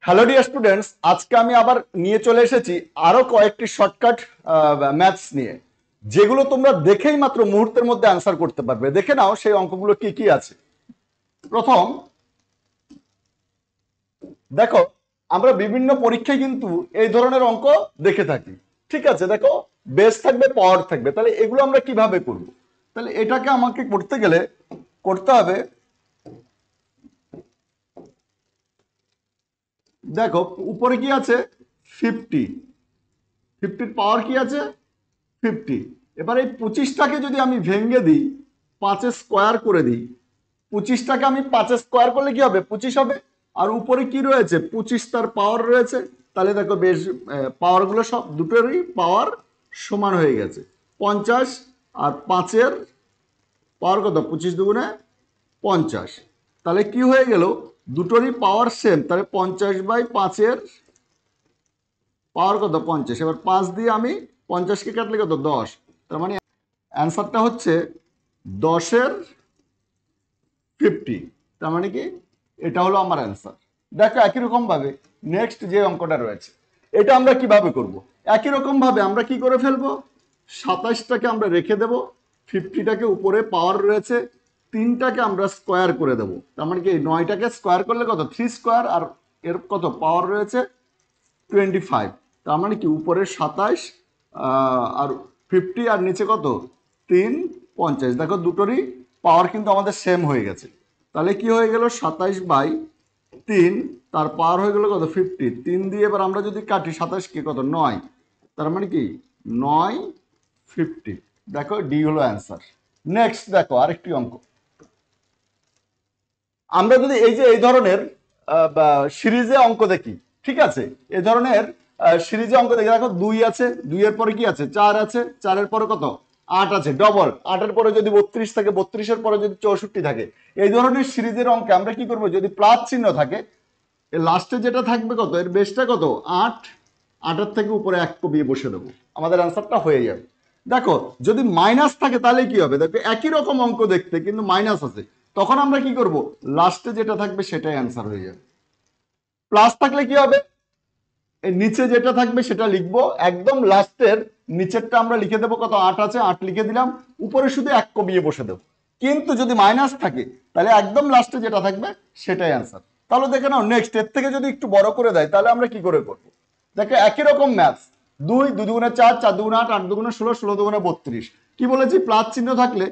Hello dear students, আজকে আমি আবার নিয়ে চলে এসেছি আরো কয়েকটি শর্টকাট ম্যাথস নিয়ে, যেগুলো তোমরা দেখেই মাত্র মুহূর্তের মধ্যে অ্যান্সার করতে পারবে। দেখে নাও সেই অঙ্কগুলো কি কি আছে। প্রথম দেখো, আমরা বিভিন্ন পরীক্ষায় কিন্তু এই ধরনের অঙ্ক দেখে থাকি। ঠিক আছে, দেখো বেস থাকবে, পাওয়ার থাকবে, তাহলে এগুলো আমরা কিভাবে করব? তাহলে এটাকে আমাকে করতে গেলে করতে হবে, দেখো উপরে কি আছে 50, 50 পাওয়ার কি আছে 50। এবার এই 25টাকে যদি আমি ভেঙে দিই, 5 স্কোয়ার করে দিই, 25টাকে আমি 5 স্কোয়ার করলে কি হবে 25 হবে। আর উপরে কি রয়েছে 25 তার পাওয়ার রয়েছে। তাহলে দেখো বেশ পাওয়ারগুলো সব দুটোরই পাওয়ার সমান হয়ে গেছে 50, আর 5-এর পাওয়ার কত 25 দুগুণে 50। তাহলে কি হয়ে গেল, দুটোরই পাওয়ার সেম, তাহলে 50/5-এর পাওয়ার কত 50। এবার 5 দিয়ে আমি 50কে কাটলে কত 10, তার মানে অ্যান্সারটা হচ্ছে 10-এর 50। তার মানে কি এটা হলো আমার অ্যান্সার। দেখো একই রকম ভাবে নেক্সট যে অঙ্কটা রয়েছে এটা আমরা কিভাবে করব। একই রকম ভাবে আমরা কি করে ফেলবো, 27টাকে আমরা রেখে দেব, 50টাকে উপরে পাওয়ার রয়েছে, 3টাকে আমরা স্কোয়ার করে দেব। তার মানে কি 9টাকে স্কোয়ার করলে কত 3 স্কোয়ার, আর এর কত পাওয়ার রয়েছে 25। তার মানে কি উপরে 27 আর 50 আর নিচে কত 3 50। দেখো দুটোরই পাওয়ার কিন্তু আমাদের সেম হয়ে গেছে। তাহলে কি হয়ে গেল 27/3, তার পাওয়ার হয়ে গেল কত 50। 3 দিয়ে এবার আমরা যদি কাটি 27কে কত 9, তার মানে কি 9/50। দেখো ডি হলো অ্যান্সার। নেক্সট দেখো আরেকটি অঙ্ক। আমরা যদি এই ধরনের সিরিজে অঙ্ক দেখি, ঠিক আছে, এই ধরনের সিরিজে অঙ্ক দেখি, দেখো 2 আছে, 2 এর পরে কি আছে 4 আছে, 4-এর পরে কত 8 আছে, ডবল 8-এর পরে যদি 32 থাকে, 32-এর পরে যদি 64 থাকে, এই ধরনের সিরিজের অঙ্কে আমরা কি করব, যদি প্লাস চিহ্ন থাকে এর লাস্টে যেটা থাকবে কত, এর বেসটা কত 8, 8-এর থেকে উপরে 1 কমিয়ে বসে দেবো, আমাদের অ্যান্সারটা হয়ে যাবে। দেখো যদি মাইনাস থাকে তাহলে কি হবে, দেখো একই রকম অঙ্ক দেখতে কিন্তু মাইনাস আছে, তখন আমরা কি করব, লাস্টে যেটা থাকবে সেটাই অ্যান্সার হয়ে যাবে। প্লাস থাকলে কি হবে, এর নিচে যেটা থাকবে সেটা লিখবো, একদম লাস্টের নিচেরটা আমরা লিখে দেবো কত 8 আছে, 8 লিখে দিলাম, উপরে শুধু 1 কমিয়ে বসে দেবো। কিন্তু যদি মাইনাস থাকে তাহলে একদম লাস্টে যেটা থাকবে সেটাই অ্যান্সার। তাহলে দেখে নাও নেক্সট এর থেকে যদি একটু বড় করে দেয় তাহলে আমরা কি করে করবো। দেখো একই রকম ম্যাথস, 2 2 দুগুণে 4, 4 দুগুণে 8, 8 দুগুণে 16, 16 দুগুণে 32। কি বলেছি, প্লাস চিহ্ন থাকলে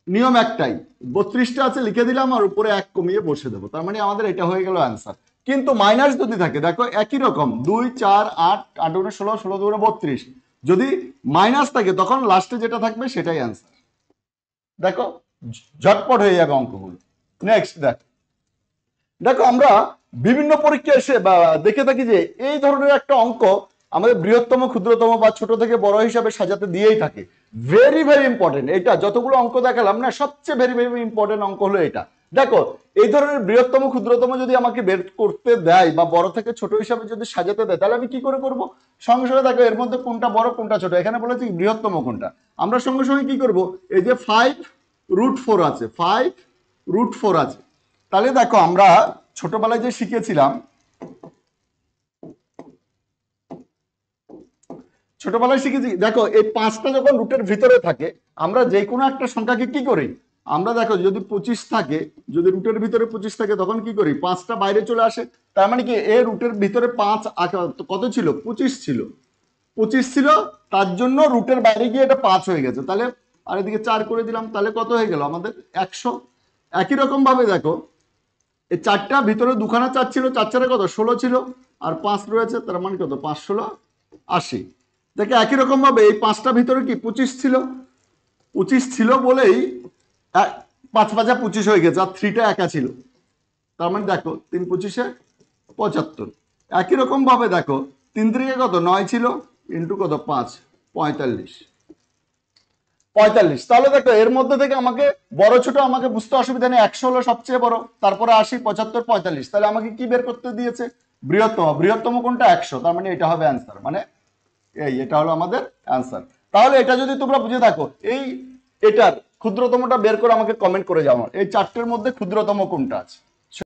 নিয়ম একটাই, 32টা আছে লিখে দিলাম আর উপরে 1 কমিয়ে বসে দেবো, তার মানে আমাদের এটা হয়ে গেল অ্যান্সার। কিন্তু মাইনাস যদি থাকে, দেখো একই রকম 2 4 8, 8 দুগুণে 16, 16 দুগুণে 32, যদি মাইনাস থাকে তখন লাস্টে যেটা থাকবে সেটাই অ্যান্সার। দেখো ঝটপট হয়ে যাবে অঙ্কগুলো। নেক্সট দেখো, দেখো আমরা বিভিন্ন পরীক্ষা এসে বা দেখে থাকি যে এই ধরনের একটা অঙ্ক আমাদের বৃহত্তম ক্ষুদ্রতম বা ছোট থেকে বড় হিসাবে সাজাতে দিয়েই থাকে। ভেরি ভেরি ইম্পর্টেন্ট, এটা যতগুলো অঙ্ক দেখালাম না, সবচেয়ে ভেরি ভেরি ইম্পর্টেন্ট অঙ্ক হলো এটা। দেখো এই ধরনের বৃহত্তম ক্ষুদ্রতম যদি আমাকে বের করতে দেয় বা বড় থেকে ছোট হিসাবে যদি সাজাতে দেয়, তাহলে আমি কি করে করব, সঙ্গে সঙ্গে দেখো এর মধ্যে কোনটা বড় কোনটা ছোট, এখানে বলেছি বৃহত্তম কোনটা, আমরা সঙ্গে সঙ্গে কি করব, এই যে 5√4 আছে, 5√4 আছে, তাহলে দেখো আমরা ছোটবেলায় যে শিখেছিলাম, ছোটবেলায় শিখেছি, দেখো এই 5টা যখন রুটের ভিতরে থাকে আমরা যে কোনো একটা সংখ্যাকে কি করি, আমরা দেখো যদি 25 থাকে, যদি রুটের ভিতরে 25 থাকে তখন কি করি 5টা বাইরে চলে আসে। তার মানে কি এ রুটের ভিতরে 5 কত ছিল 25 ছিল, 25 ছিল, তার জন্য রুটের বাইরে গিয়ে এটা 5 হয়ে গেছে। তাহলে আর এদিকে 4 করে দিলাম, তাহলে কত হয়ে গেল আমাদের 100। একই রকম ভাবে দেখো এই 4টা ভিতরে দুখানা 4 ছিল, 4 4 কত 16 ছিল, আর 5 রয়েছে, তার মানে কত 5 16 80। দেখে একই রকম ভাবে এই 5টা ভিতরে কি 25 ছিল, 25 ছিল বলেই 5 5 25 হয়ে গেছে, আর 3টা একা ছিল, তার মানে দেখো 3 25-এ 75। একই রকম ভাবে দেখো 3 3 কত 9 ছিল, ইন্টু কত 5 45, 45। তাহলে দেখো এর মধ্যে থেকে আমাকে বড় ছোট আমাকে বুঝতে অসুবিধা নেই, 100 হলো সবচেয়ে বড়, তারপরে 80 75 45, তাহলে আমাকে কি বের করতে দিয়েছে বৃহত্তম, বৃহত্তম কোনটা 100, তার মানে এটা হবে অ্যান্সার, মানে এটা হলো আমাদের অ্যান্সার। তাহলে এটা যদি তোমরা বুঝে থাকো, এটার ক্ষুদ্রতমটা বের করে আমাকে কমেন্ট করে যাও, এই 4টের মধ্যে ক্ষুদ্রতম কোনটা আছে।